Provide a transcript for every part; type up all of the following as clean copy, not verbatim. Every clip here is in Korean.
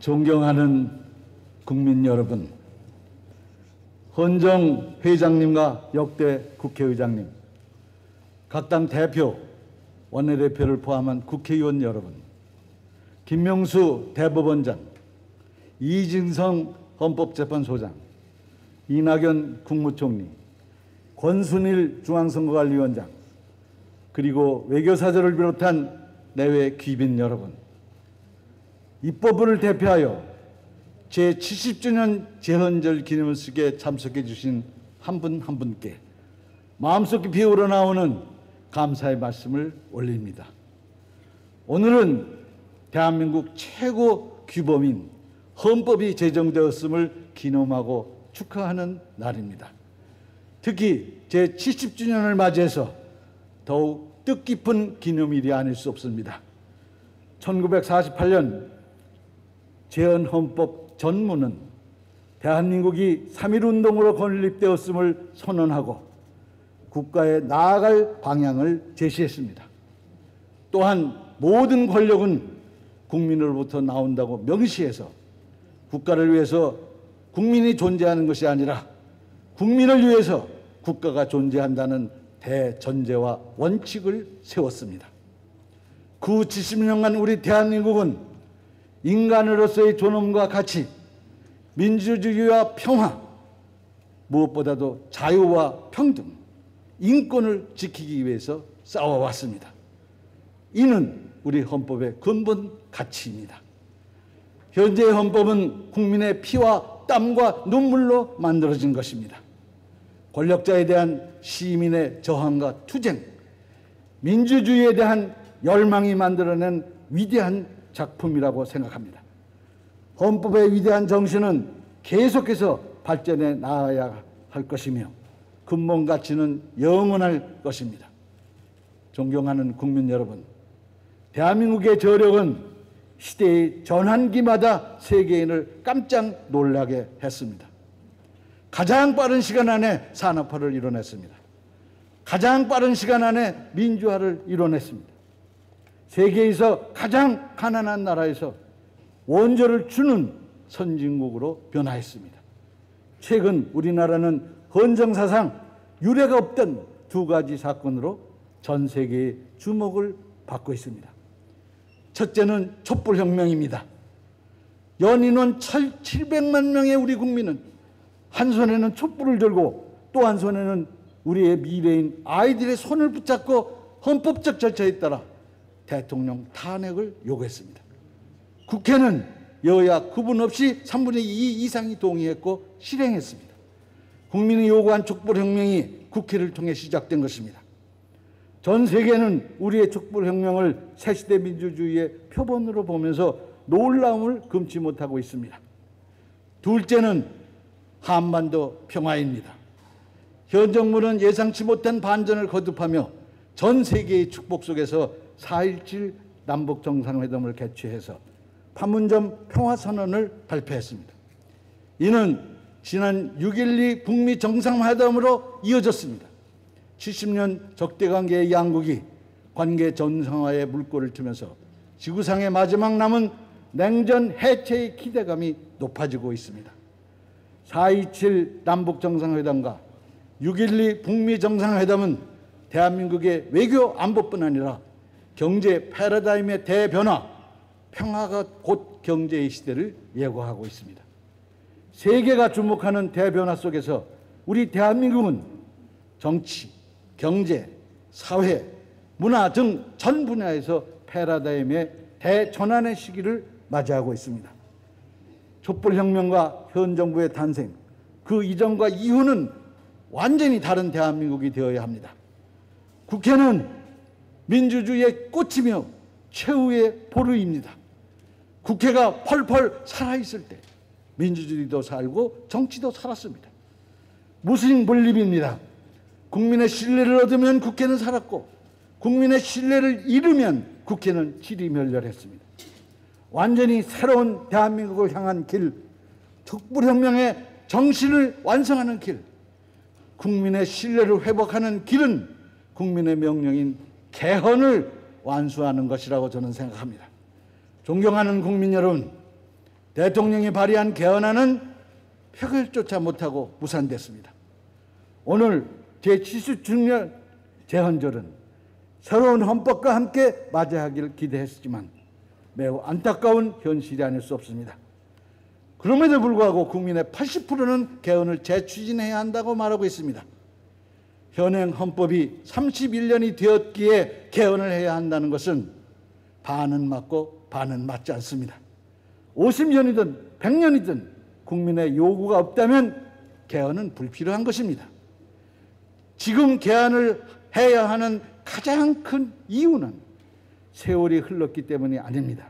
존경하는 국민 여러분, 헌정 회장님과 역대 국회의장님, 각 당 대표, 원내대표를 포함한 국회의원 여러분, 김명수 대법원장, 이진성 헌법재판소장, 이낙연 국무총리, 권순일 중앙선거관리위원장, 그리고 외교사절을 비롯한 내외 귀빈 여러분, 입법부를 대표하여 제70주년 제헌절 기념식에 참석해 주신 한 분 한 분께 마음속 깊이 우러나오는 감사의 말씀을 올립니다. 오늘은 대한민국 최고 규범인 헌법이 제정되었음을 기념하고 축하하는 날입니다. 특히 제70주년을 맞이해서 더욱 뜻깊은 기념일이 아닐 수 없습니다. 1948년 제헌헌법 전문은 대한민국이 3.1운동으로 건립되었음을 선언하고 국가에 나아갈 방향을 제시했습니다. 또한 모든 권력은 국민으로부터 나온다고 명시해서 국가를 위해서 국민이 존재하는 것이 아니라 국민을 위해서 국가가 존재한다는 대전제와 원칙을 세웠습니다. 그 70년간 우리 대한민국은 인간으로서의 존엄과 가치, 민주주의와 평화, 무엇보다도 자유와 평등, 인권을 지키기 위해서 싸워왔습니다. 이는 우리 헌법의 근본 가치입니다. 현재의 헌법은 국민의 피와 땀과 눈물로 만들어진 것입니다. 권력자에 대한 시민의 저항과 투쟁, 민주주의에 대한 열망이 만들어낸 위대한 작품이라고 생각합니다. 헌법의 위대한 정신은 계속해서 발전해 나가야 할 것이며 근본 가치는 영원할 것입니다. 존경하는 국민 여러분, 대한민국의 저력은 시대의 전환기마다 세계인을 깜짝 놀라게 했습니다. 가장 빠른 시간 안에 산업화를 이뤄냈습니다. 가장 빠른 시간 안에 민주화를 이뤄냈습니다. 세계에서 가장 가난한 나라에서 원조를 주는 선진국으로 변화했습니다. 최근 우리나라는 헌정사상 유례가 없던 두 가지 사건으로 전 세계의 주목을 받고 있습니다. 첫째는 촛불혁명입니다. 연인원 700만 명의 우리 국민은 한 손에는 촛불을 들고 또 한 손에는 우리의 미래인 아이들의 손을 붙잡고 헌법적 절차에 따라 대통령 탄핵을 요구했습니다. 국회는 여야 구분 없이 3분의 2 이상이 동의했고 실행했습니다. 국민이 요구한 촛불혁명이 국회를 통해 시작된 것입니다. 전 세계는 우리의 촛불혁명을 새시대 민주주의의 표본으로 보면서 놀라움을 금치 못하고 있습니다. 둘째는 한반도 평화입니다. 현 정부는 예상치 못한 반전을 거듭하며 전 세계의 축복 속에서 4.17 남북정상회담을 개최해서 판문점 평화선언을 발표했습니다. 이는 지난 6.12 북미 정상회담으로 이어졌습니다. 70년 적대관계의 양국이 관계 정상화에 물꼬를 트면서 지구상의 마지막 남은 냉전 해체의 기대감이 높아지고 있습니다. 4.27 남북정상회담과 6.12 북미 정상회담은 대한민국의 외교 안보뿐 아니라 경제 패러다임의 대변화, 평화가 곧 경제의 시대를 예고하고 있습니다. 세계가 주목하는 대변화 속에서 우리 대한민국은 정치, 경제, 사회, 문화 등 전 분야에서 패러다임의 대전환의 시기를 맞이하고 있습니다. 촛불혁명과 현 정부의 탄생, 그 이전과 이후는 완전히 다른 대한민국이 되어야 합니다. 국회는 민주주의의 꽃이며 최후의 보루입니다. 국회가 펄펄 살아있을 때 민주주의도 살고 정치도 살았습니다. 무승분립입니다. 국민의 신뢰를 얻으면 국회는 살았고 국민의 신뢰를 잃으면 국회는 지리멸렬했습니다. 완전히 새로운 대한민국을 향한 길, 촛불혁명의 정신을 완성하는 길, 국민의 신뢰를 회복하는 길은 국민의 명령인 개헌을 완수하는 것이라고 저는 생각합니다. 존경하는 국민 여러분, 대통령이 발의한 개헌안은 표결조차 못하고 무산됐습니다. 오늘 제70주년 재헌절은 새로운 헌법과 함께 맞이하기를 기대했지만 매우 안타까운 현실이 아닐 수 없습니다. 그럼에도 불구하고 국민의 80%는 개헌을 재추진해야 한다고 말하고 있습니다. 현행 헌법이 31년이 되었기에 개헌을 해야 한다는 것은 반은 맞고 반은 맞지 않습니다. 50년이든 100년이든 국민의 요구가 없다면 개헌은 불필요한 것입니다. 지금 개헌을 해야 하는 가장 큰 이유는 세월이 흘렀기 때문이 아닙니다.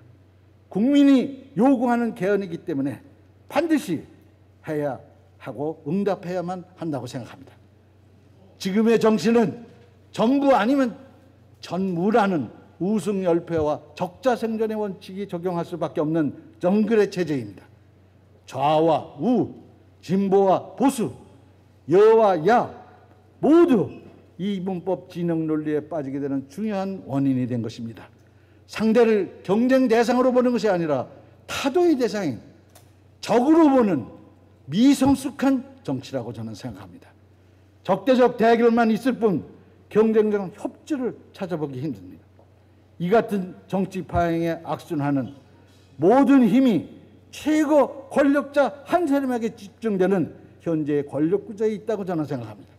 국민이 요구하는 개헌이기 때문에 반드시 해야 하고 응답해야만 한다고 생각합니다. 지금의 정치는 정부 아니면 전무라는 우승열패와 적자생존의 원칙이 적용할 수밖에 없는 정글의 체제입니다. 좌와 우, 진보와 보수, 여와 야 모두 이분법 진영 논리에 빠지게 되는 중요한 원인이 된 것입니다. 상대를 경쟁 대상으로 보는 것이 아니라 타도의 대상인 적으로 보는 미성숙한 정치라고 저는 생각합니다. 적대적 대결만 있을 뿐 경쟁적 협조를 찾아보기 힘듭니다. 이 같은 정치 파행에 악순환은 모든 힘이 최고 권력자 한 사람에게 집중되는 현재의 권력 구조에 있다고 저는 생각합니다.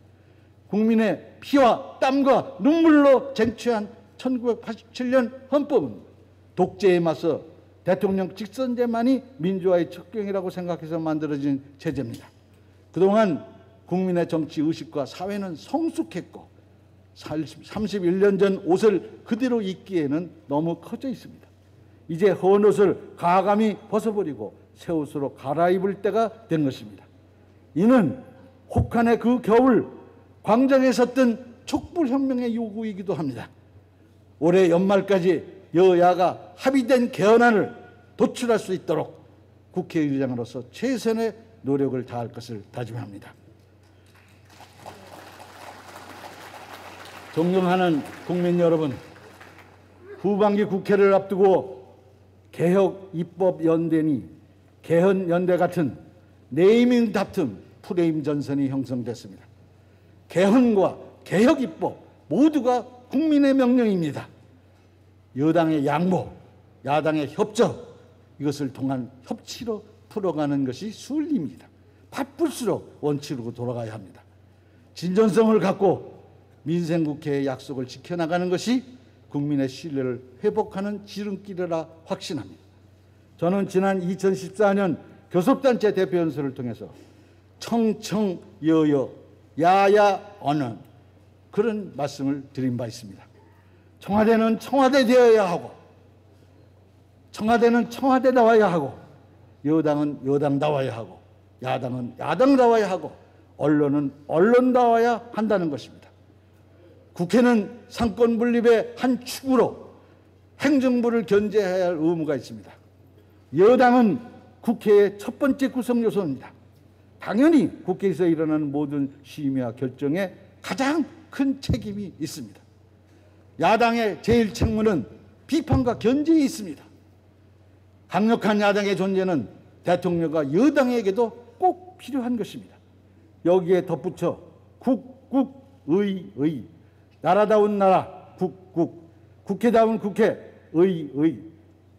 국민의 피와 땀과 눈물로 쟁취한 1987년 헌법은 독재에 맞서 대통령 직선제만이 민주화의 척경이라고 생각해서 만들어진 체제입니다. 그동안 국민의 정치 의식과 사회는 성숙했고 31년 전 옷을 그대로 입기에는 너무 커져 있습니다. 이제 헌 옷을 과감히 벗어버리고 새 옷으로 갈아입을 때가 된 것입니다. 이는 혹한의 그 겨울 광장에 섰던 촛불혁명의 요구이기도 합니다. 올해 연말까지 여야가 합의된 개헌안을 도출할 수 있도록 국회의장으로서 최선의 노력을 다할 것을 다짐합니다. 존경하는 국민 여러분, 후반기 국회를 앞두고 개혁입법연대니 개헌연대 같은 네이밍 다툼 프레임 전선이 형성됐습니다. 개헌과 개혁입법 모두가 국민의 명령입니다. 여당의 양보, 야당의 협조, 이것을 통한 협치로 풀어가는 것이 순리입니다. 바쁠수록 원칙으로 돌아가야 합니다. 진전성을 갖고 민생국회의 약속을 지켜나가는 것이 국민의 신뢰를 회복하는 지름길이라 확신합니다. 저는 지난 2014년 교섭단체 대표연설을 통해서 청청여여 야야 언언 그런 말씀을 드린 바 있습니다. 청와대는 청와대 되어야 하고 청와대는 청와대다워야 하고 여당은 여당다워야 하고 야당은 야당다워야 하고 언론은 언론다워야 한다는 것입니다. 국회는 상권 분립의 한 축으로 행정부를 견제해야 할 의무가 있습니다. 여당은 국회의 첫 번째 구성 요소입니다. 당연히 국회에서 일어나는 모든 심의와 결정에 가장 큰 책임이 있습니다. 야당의 제일 책무는 비판과 견제에 있습니다. 강력한 야당의 존재는 대통령과 여당에게도 꼭 필요한 것입니다. 여기에 덧붙여 국국의, 나라다운 나라, 국국, 국회다운 국회, 의,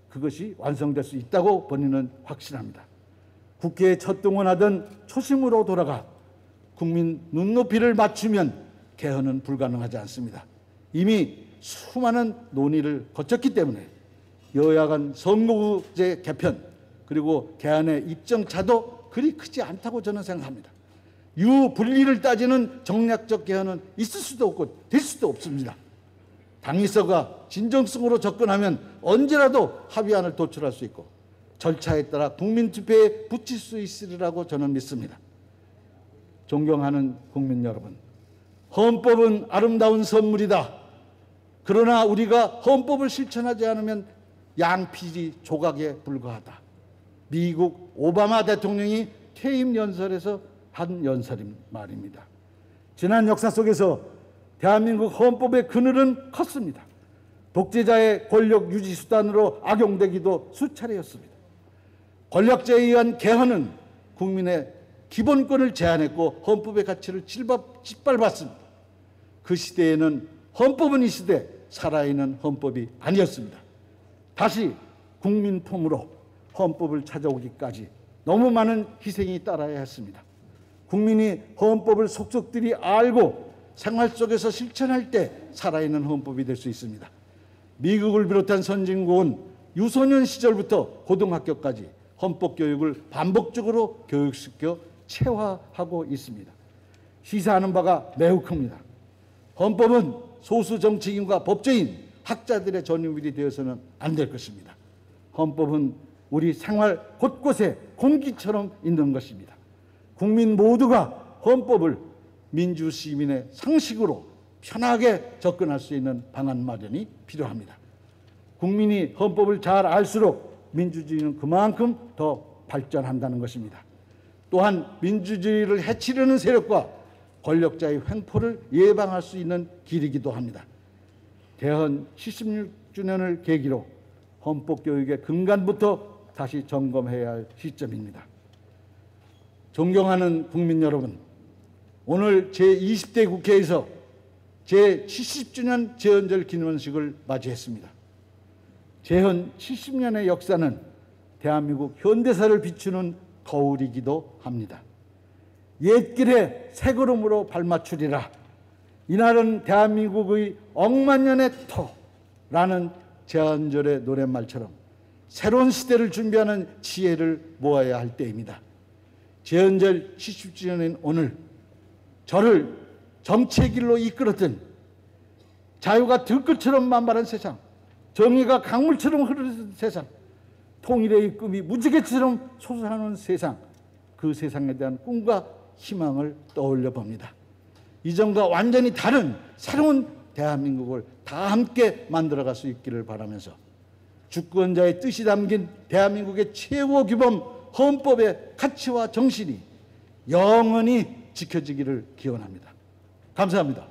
그것이 완성될 수 있다고 본인은 확신합니다. 국회에 첫 동원하던 초심으로 돌아가 국민 눈높이를 맞추면 개헌은 불가능하지 않습니다. 이미 수많은 논의를 거쳤기 때문에 여야 간 선거구제 개편 그리고 개헌의 입정차도 그리 크지 않다고 저는 생각합니다. 유불리를 따지는 정략적 개헌은 있을 수도 없고 될 수도 없습니다. 당위성과 진정성으로 접근하면 언제라도 합의안을 도출할 수 있고 절차에 따라 국민투표에 붙일 수 있으리라고 저는 믿습니다. 존경하는 국민 여러분, 헌법은 아름다운 선물이다. 그러나 우리가 헌법을 실천하지 않으면 양피지 조각에 불과하다. 미국 오바마 대통령이 퇴임 연설에서 한 연설인 말입니다. 지난 역사 속에서 대한민국 헌법의 그늘은 컸습니다. 독재자의 권력 유지 수단으로 악용되기도 수차례였습니다. 권력자에 의한 개헌은 국민의 기본권을 제한했고 헌법의 가치를 짓밟았습니다. 그 시대에는 헌법은 이 시대 살아있는 헌법이 아니었습니다. 다시 국민 품으로 헌법을 찾아오기까지 너무 많은 희생이 따라야 했습니다. 국민이 헌법을 속속들이 알고 생활 속에서 실천할 때 살아있는 헌법이 될 수 있습니다. 미국을 비롯한 선진국은 유소년 시절부터 고등학교까지 헌법 교육을 반복적으로 교육시켜 체화하고 있습니다. 시사하는 바가 매우 큽니다. 헌법은 소수 정치인과 법조인, 학자들의 전유물이 되어서는 안 될 것입니다. 헌법은 우리 생활 곳곳에 공기처럼 있는 것입니다. 국민 모두가 헌법을 민주시민의 상식으로 편하게 접근할 수 있는 방안 마련이 필요합니다. 국민이 헌법을 잘 알수록 민주주의는 그만큼 더 발전한다는 것입니다. 또한 민주주의를 해치려는 세력과 권력자의 횡포를 예방할 수 있는 길이기도 합니다. 개헌 76주년을 계기로 헌법교육의 근간부터 다시 점검해야 할 시점입니다. 존경하는 국민 여러분, 오늘 제20대 국회에서 제70주년 제헌절 기념식을 맞이했습니다. 제헌 70년의 역사는 대한민국 현대사를 비추는 거울이기도 합니다. 옛길에 새걸음으로 발맞추리라. 이날은 대한민국의 억만년의 터라는 제헌절의 노랫말처럼 새로운 시대를 준비하는 지혜를 모아야 할 때입니다. 제헌절 70주년인 오늘 저를 정치의 길로 이끌었던 자유가 들꽃처럼 만발한 세상, 정의가 강물처럼 흐르는 세상, 통일의 꿈이 무지개처럼 솟아나는 세상, 그 세상에 대한 꿈과 희망을 떠올려 봅니다. 이전과 완전히 다른 새로운 대한민국을 다 함께 만들어갈 수 있기를 바라면서 주권자의 뜻이 담긴 대한민국의 최고 규범 헌법의 가치와 정신이 영원히 지켜지기를 기원합니다. 감사합니다.